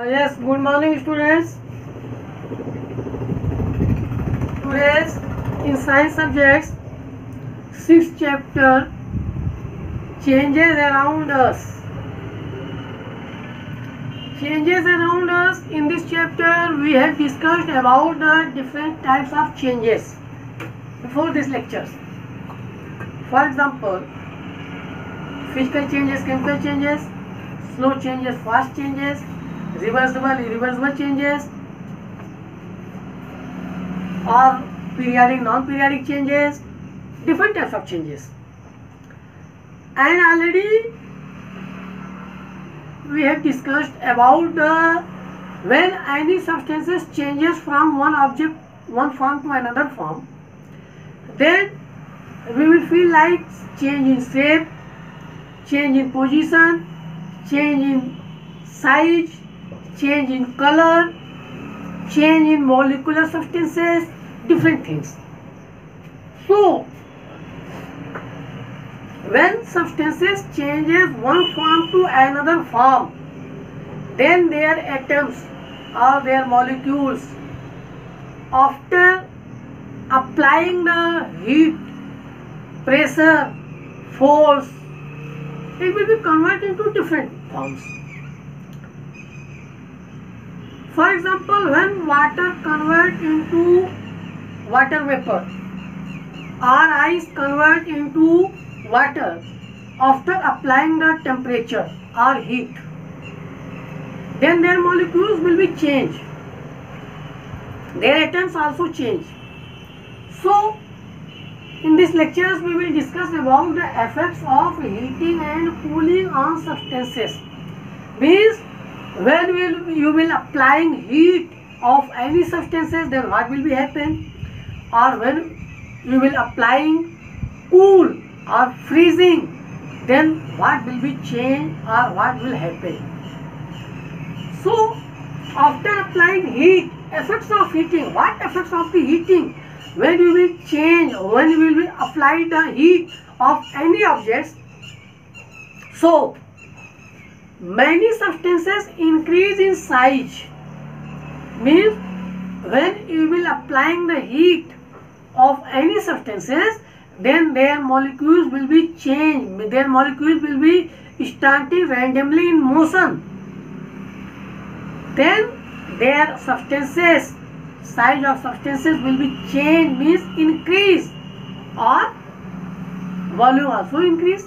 Yes, good morning students. Today's in science subjects, 6th chapter, changes around us. Changes around us. In this chapter we have discussed about the different types of changes before these lectures. For example, physical changes, chemical changes, slow changes, fast changes, reversible, irreversible changes, or periodic, non-periodic changes, different types of changes. And already we have discussed about when any substances changes from one object, one form to another form, then we will feel like change in shape, change in position, change in size, change in color, change in molecular substances, different things. So, when substances changes one form to another form, then their atoms or their molecules, after applying the heat, pressure, force, it will be converted into different forms. For example, when water converts into water vapor or ice convert into water after applying the temperature or heat, then their molecules will be changed. Their atoms also change. So, in these lectures we will discuss about the effects of heating and cooling on substances. Means when you will applying heat of any substances, then what will be happen, or when you will applying cool or freezing, then what will be changed or what will happen. So after applying heat, effects of heating, what effects of the heating, when you will change, when you will apply the heat of any objects, so many substances increase in size. Means when you will applying the heat of any substances, then their molecules will be changed. Their molecules will be starting randomly in motion. Then their substances, size of substances will be changed, means increase, or volume also increase.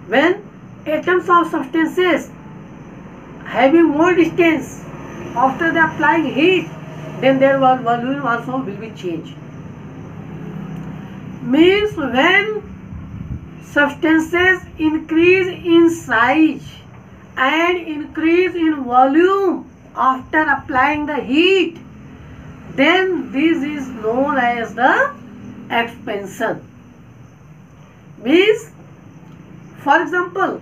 When atoms of substances having more distance after the applying heat, then their volume also will be changed. Means when substances increase in size and increase in volume after applying the heat, then this is known as the expansion. Means, for example,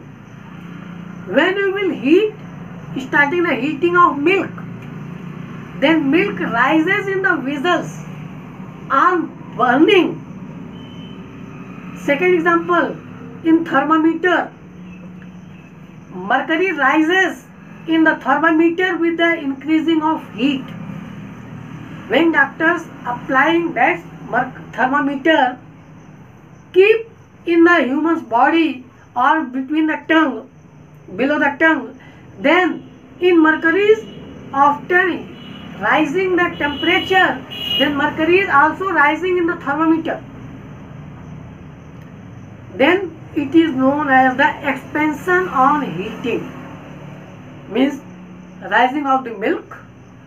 when you will heat, starting the heating of milk, then milk rises in the vessels on burning. Second example, in thermometer, mercury rises in the thermometer with the increasing of heat. When doctors applying that thermometer keep in the human's body or between the tongue, below the tongue, then in mercury, after rising the temperature, then mercury is also rising in the thermometer. Then it is known as the expansion on heating. Means rising of the milk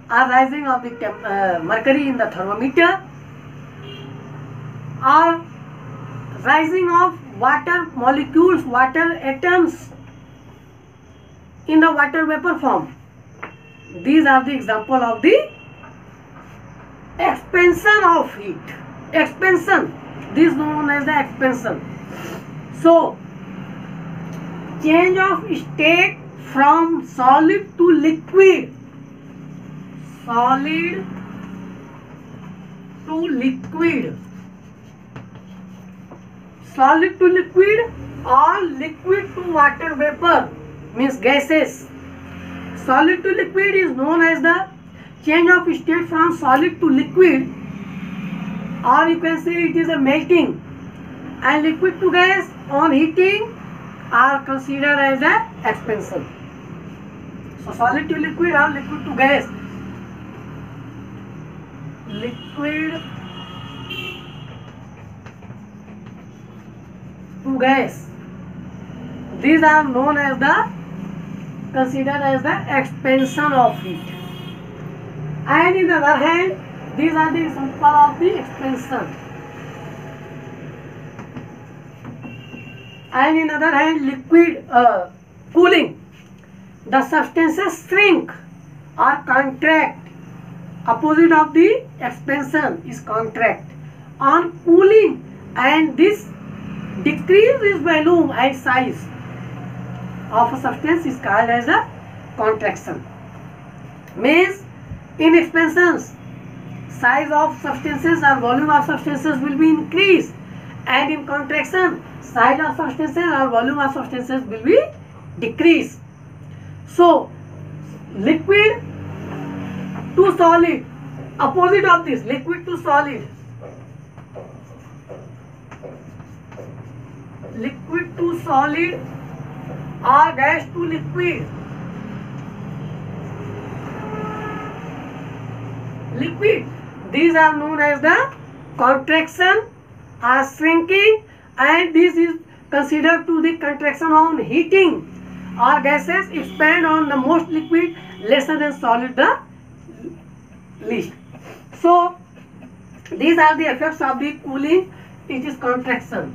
or rising of the mercury in the thermometer, or rising of water molecules, water atoms in the water vapor form. These are the example of the expansion of heat. Expansion, this is known as the expansion. So, change of state from solid to liquid, solid to liquid, solid to liquid, or liquid to water vapor, means gases. Solid to liquid is known as the change of state from solid to liquid, or you can say it is a melting, and liquid to gas on heating are considered as a expansion. So solid to liquid or liquid to gas. Liquid to gas. These are known as the considered as the expansion of heat. And in the other hand, these are the example of the expansion. And in other hand, liquid cooling. The substances shrink or contract. Opposite of the expansion is contract. On cooling, and this decrease its volume and size of a substance is called as a contraction. Means in expansions, size of substances or volume of substances will be increased, and in contraction, size of substances or volume of substances will be decreased. So liquid to solid, opposite of this, liquid to solid, liquid to solid or gas to liquid. Liquid, these are known as the contraction or shrinking, and this is considered to the contraction on heating, or gases expand on the most liquid lesser than solid the least. So these are the effects of the cooling. It is contraction.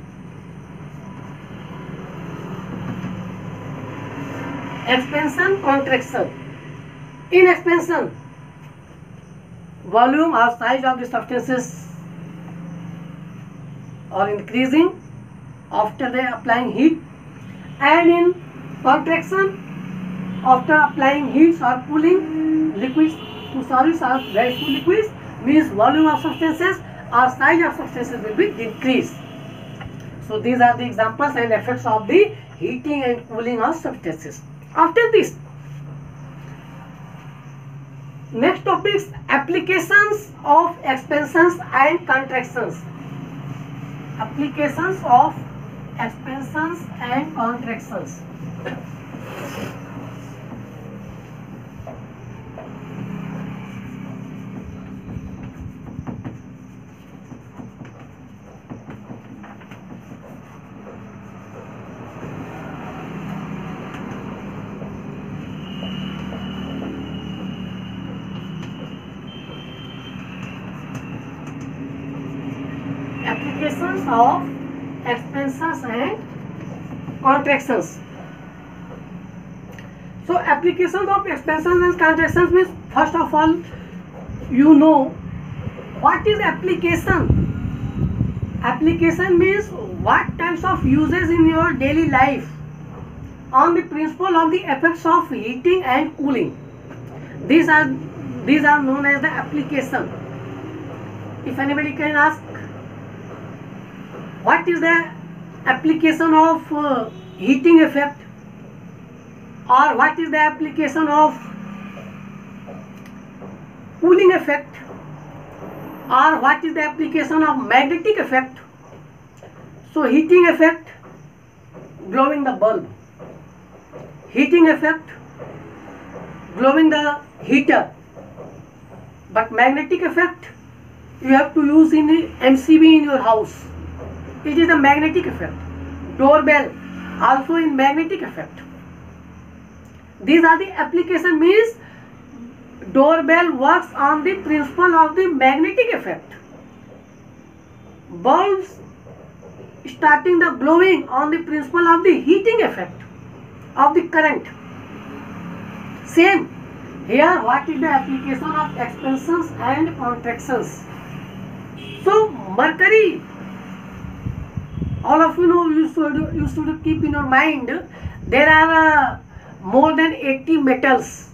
Expansion, contraction. In expansion, volume or size of the substances are increasing after they applying heat, and in contraction, after applying heat or cooling, liquids to solids or gas to liquids, means volume of substances or size of substances will be decreased. So these are the examples and effects of the heating and cooling of substances. After this, next topic is applications of expansions and contractions. Applications of expansions and contractions. Applications of expansions and contractions. So applications of expansions and contractions means, first of all, you know what is application. Application means what types of uses in your daily life on the principle of the effects of heating and cooling. These are known as the application. If anybody can ask, what is the application of heating effect, or what is the application of cooling effect, or what is the application of magnetic effect? So heating effect, glowing the bulb. Heating effect, glowing the heater. But magnetic effect, you have to use in the MCB in your house. It is a magnetic effect. Doorbell, also in magnetic effect. These are the application, means doorbell works on the principle of the magnetic effect. Bulbs starting the glowing on the principle of the heating effect of the current. Same here, what is the application of expansions and contractions? So mercury, all of you know, you should keep in your mind, there are more than 80 metals.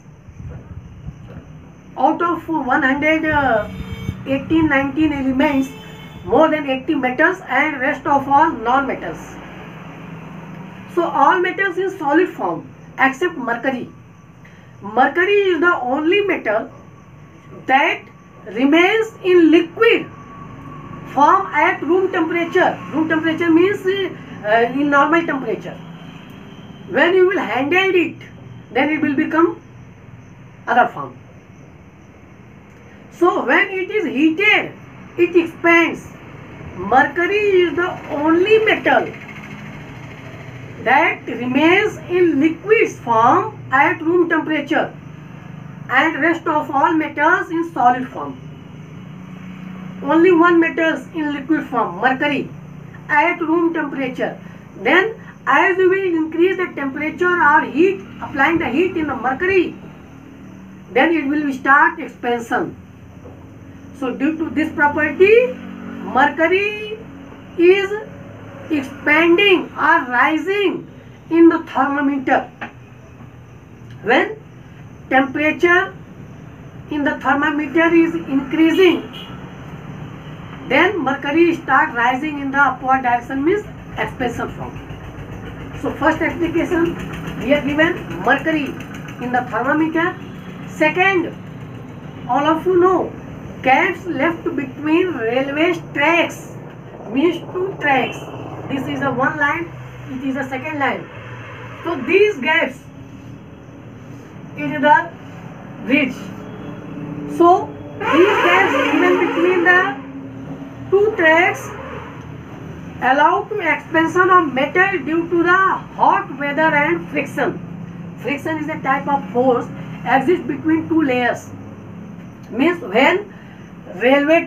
Out of 118-19 elements, more than 80 metals, and rest of all non-metals. So all metals in solid form except mercury. mercury is the only metal that remains in liquid form at room temperature. Room temperature means in normal temperature. When you will handle it, then it will become other form. So when it is heated, it expands. Mercury is the only metal that remains in liquid form at room temperature, and rest of all metals in solid form. Only one metal in liquid form, mercury, at room temperature. Then as you will increase the temperature or heat, applying the heat in the mercury, then it will start expansion. So due to this property, mercury is expanding or rising in the thermometer. When temperature in the thermometer is increasing, then mercury start rising in the upward direction, means expansion form. So first application we are given mercury in the thermometer. Second, all of you know, gaps left between railway tracks means two tracks. This is a one line, it is a second line. So these gaps is the bridge. So these gaps given between the two tracks allow to expansion of metal due to the hot weather and friction. Friction is a type of force exists between two layers. Means when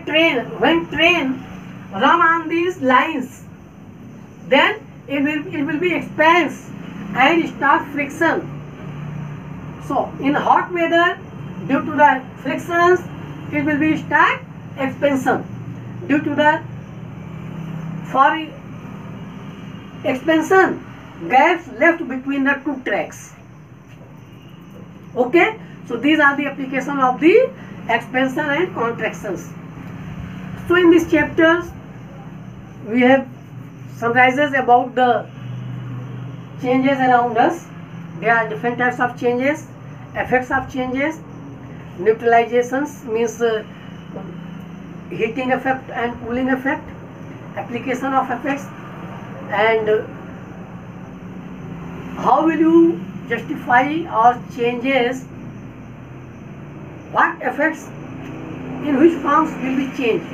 train run on these lines, then it will be expands and start friction. So in hot weather, due to the frictions, it will be start expansion. Due to the for expansion, gaps left between the two tracks. Okay, so these are the application of the expansion and contractions. So in these chapters we have summarizes about the changes around us. There are different types of changes, effects of changes, neutralizations means heating effect and cooling effect, application of effects, and how will you justify or changes, what effects in which forms will be changed.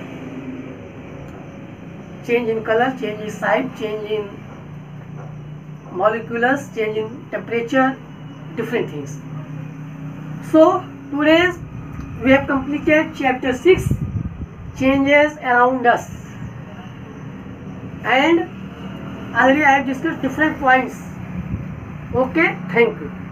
Change in color, change in size, change in molecules, change in temperature, different things. So today we have completed chapter 6, changes around us, and already I have discussed different points. Okay, thank you.